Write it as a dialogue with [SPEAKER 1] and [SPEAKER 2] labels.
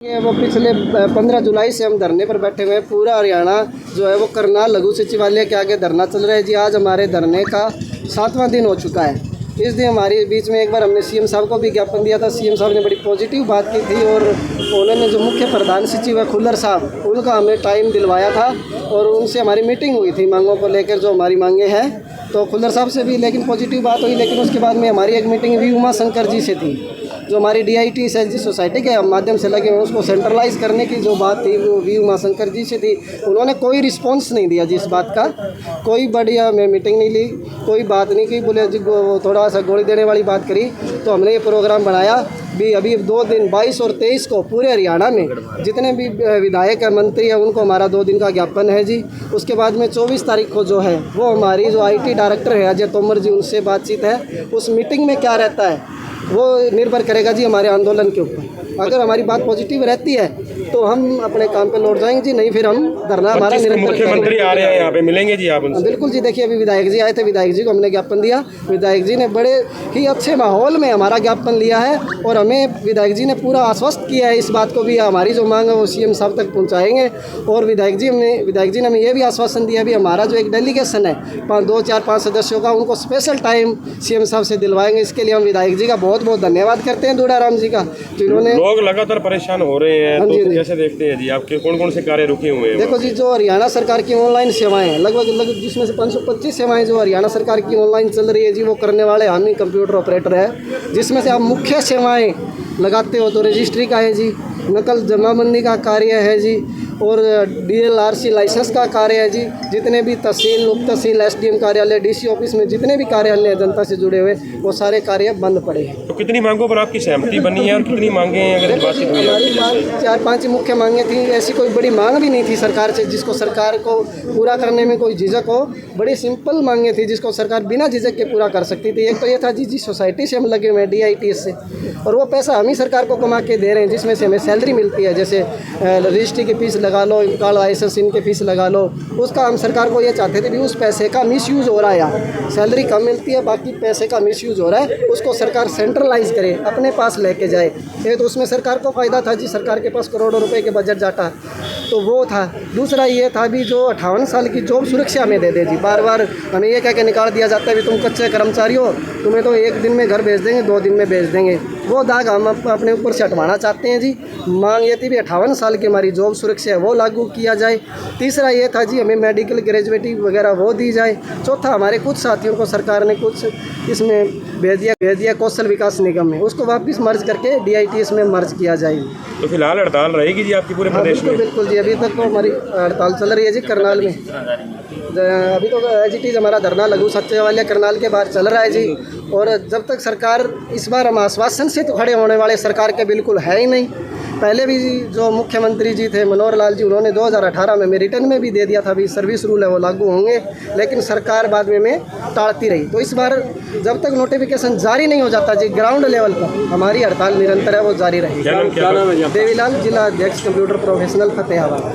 [SPEAKER 1] ये वो पिछले 15 जुलाई से हम धरने पर बैठे हुए हैं। पूरा हरियाणा जो है वो करनाल लघु सचिवालय के आगे धरना चल रहा है जी। आज हमारे धरने का 7वां दिन हो चुका है। इस दिन हमारे बीच में एक बार हमने सीएम साहब को भी ज्ञापन दिया था। सीएम साहब ने बड़ी पॉजिटिव बात की थी और उन्होंने जो मुख्य प्रधान सचिव है खुल्लर साहब, उनका हमें टाइम दिलवाया था और उनसे हमारी मीटिंग हुई थी मांगों को लेकर, जो हमारी मांगे हैं। तो खुल्लर साहब से भी लेकिन पॉजिटिव बात हुई, लेकिन उसके बाद में हमारी एक मीटिंग भी उमा शंकर जी से थी, जो हमारी DIT SHG सोसाइटी के माध्यम से लगे हुए उसको सेंट्रलाइज करने की जो बात थी वो वी उमा शंकर जी से थी। उन्होंने कोई रिस्पांस नहीं दिया जी इस बात का, कोई बढ़िया मैं मीटिंग नहीं ली, कोई बात नहीं की। बोले जी वो थोड़ा सा गोली देने वाली बात करी। तो हमने ये प्रोग्राम बनाया भी। अभी 2 दिन 22 और 23 को पूरे हरियाणा में जितने भी विधायक है, मंत्री हैं, उनको हमारा 2 दिन का ज्ञापन है जी। उसके बाद में 24 तारीख को जो है वो हमारी जो IT डायरेक्टर है अजय तोमर जी, उनसे बातचीत है। उस मीटिंग में क्या रहता है वो निर्भर करेगा जी हमारे आंदोलन के ऊपर। अगर हमारी बात पॉजिटिव रहती है तो हम अपने काम पे लौट जाएंगे जी, नहीं फिर हम धरना हमारा निरंतर।
[SPEAKER 2] मुख्यमंत्री आ रहे हैं यहाँ पे, मिलेंगे जी आप उनसे?
[SPEAKER 1] बिल्कुल जी। देखिए अभी विधायक जी आए थे, विधायक जी को हमने ज्ञापन दिया। विधायक जी ने बड़े ही अच्छे माहौल में हमारा ज्ञापन लिया है और हमें विधायक जी ने पूरा आश्वस्त किया है इस बात को भी हमारी जो मांग है वो CM साहब तक पहुँचाएंगे। और विधायक जी ने हमें ये भी आश्वासन दिया भी हमारा जो एक डेलीगेशन है 2, 4, 5 सदस्यों का, उनको स्पेशल टाइम CM साहब से दिलवाएंगे। इसके लिए हम विधायक जी का बहुत बहुत धन्यवाद करते हैं, दूड़ाराम जी का, जिन्होंने।
[SPEAKER 2] लोग लगातार परेशान हो रहे हैं, तो कैसे देखते हैं जी? आपके कौन कौन से कार्य रुके हुए हैं?
[SPEAKER 1] देखो जी, जो हरियाणा सरकार की ऑनलाइन सेवाएं हैं लगभग जिसमें से 525 सेवाएं जो हरियाणा सरकार की ऑनलाइन चल रही है जी, वो करने वाले हम ही कंप्यूटर ऑपरेटर है। जिसमें से आप मुख्य सेवाएं लगाते हो तो रजिस्ट्री का है जी, नकल जमाबंदी का कार्य है जी, और DLRC लाइसेंस का कार्य है जी। जितने भी तहसील, उप तहसील, SDM कार्यालय, DC ऑफिस में जितने भी कार्यालय जनता से जुड़े हुए वो सारे कार्य बंद पड़े हैं।
[SPEAKER 2] तो कितनी मांगों पर आपकी सहमति बनी है और कितनी मांगे हैं? अगर बातचीत हुई है,
[SPEAKER 1] हमारी 4-5 मुख्य मांगे थी। ऐसी कोई बड़ी मांग भी नहीं थी सरकार से जिसको सरकार को पूरा करने में कोई झिझक हो। बड़ी सिंपल मांगे थी जिसको सरकार बिना झिझक के पूरा कर सकती थी। एक तो ये था जी सोसाइटी से हम लगे हुए हैं DIT से, और वो पैसा हम ही सरकार को कमा के दे रहे हैं, जिसमें से हमें सैलरी मिलती है। जैसे रजिस्ट्री की फीस लगा लो, कार्ड लाइसेंस इनके फीस लगा लो, उसका हम सरकार को ये चाहते थे भी उस पैसे का मिसयूज़ हो रहा है। यहाँ सैलरी कम मिलती है, बाकी पैसे का मिसयूज़ हो रहा है, उसको सरकार सेंट्रलाइज करे, अपने पास लेके जाए। ये तो उसमें सरकार को फ़ायदा था जी, सरकार के पास करोड़ों रुपए के बजट जाता, तो वो था। दूसरा ये था भी जो 58 साल की जॉब सुरक्षा हमें दे दे जी। बार बार हमें ये कह के निकाल दिया जाता है भी तुम कच्चे कर्मचारी हो, तुम्हें तो 1 दिन में घर भेज देंगे, 2 दिन में भेज देंगे। वो दाग हम अपने ऊपर से हटवाना चाहते हैं जी। मांग ये थी भी 58 साल की हमारी जॉब सुरक्षा है वो लागू किया जाए। तीसरा ये था जी हमें मेडिकल ग्रेजुएटी वगैरह वो दी जाए। चौथा, हमारे कुछ साथियों को सरकार ने कुछ इसमें भेज दिया कौशल विकास निगम में, उसको वापस मर्ज करके DIT में मर्ज किया जाए।
[SPEAKER 2] तो फिलहाल हड़ताल रहेगी जी आपकी पूरे प्रदेश में?
[SPEAKER 1] बिल्कुल जी, अभी तक तो हमारी हड़ताल चल रही है जी करनाल में। अभी तो एज इट इज़ हमारा धरना लघु सचिवालय करनाल के बाहर चल रहा है जी। और जब तक सरकार, इस बार हम आश्वासन से तो खड़े होने वाले सरकार के बिल्कुल है ही नहीं। पहले भी जो मुख्यमंत्री जी थे मनोहर लाल जी, उन्होंने 2018 में रिटर्न में भी दे दिया था भी सर्विस रूल है वो लागू होंगे, लेकिन सरकार बाद में टालती रही। तो इस बार जब तक नोटिफिकेशन जारी नहीं हो जाता जी ग्राउंड लेवल पर, हमारी हड़ताल निरंतर है वो जारी रहेगी।
[SPEAKER 2] क्या नाम है?
[SPEAKER 1] देवीलाल, जिला अध्यक्ष कंप्यूटर प्रोफेशनल फतेहाबाद।